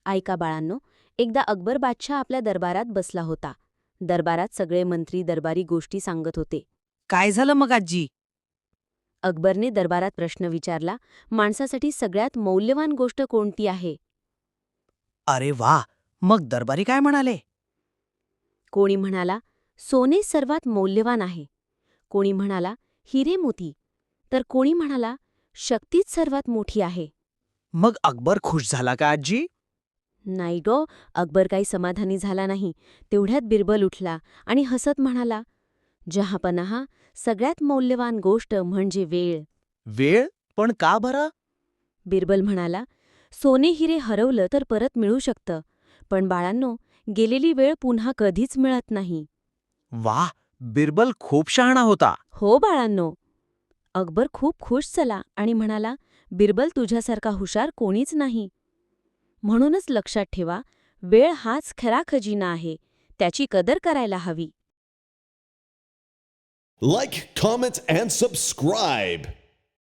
ऐका बाळांनो, एकदा अकबर बादशाह आपल्या दरबारात बसला होता. दरबारात सगळे मंत्री दरबारी गोष्टी सांगत होते. काय झालं मग आजी? अकबरने दरबारात प्रश्न विचारला, माणसासाठी सगळ्यात मौल्यवान गोष्ट कोणती आहे? अरे वा, मग दरबारी काय म्हणाले? कोणी म्हणाला, सोने सर्वात मौल्यवान आहे. कोणी म्हणाला, हिरे मोती. तर कोणी म्हणाला, शक्तीच सर्वात मोठी आहे. मग अकबर खुश झाला का आजी? नाही गो, अकबर काही समाधानी झाला नाही. तेवढ्यात बिरबल उठला आणि हसत म्हणाला, जहापनाहा, सगळ्यात मौल्यवान गोष्ट म्हणजे वेळ. वेळ? पण का बरं? बिरबल म्हणाला, सोने हिरे हरवलं तर परत मिळू शकतं, पण बाळांनो, गेलेली वेळ पुन्हा कधीच मिळत नाही. वाह, बिरबल खूप शहाणा होता. हो बाळांनो. अकबर खूप खुश झाला आणि म्हणाला, बिरबल तुझ्यासारखा हुशार कोणीच नाही. म्हणूनच लक्षात ठेवा, वेळ हाच खरा खजिना आहे. त्याची कदर करायला हवी. Like, comment, and subscribe.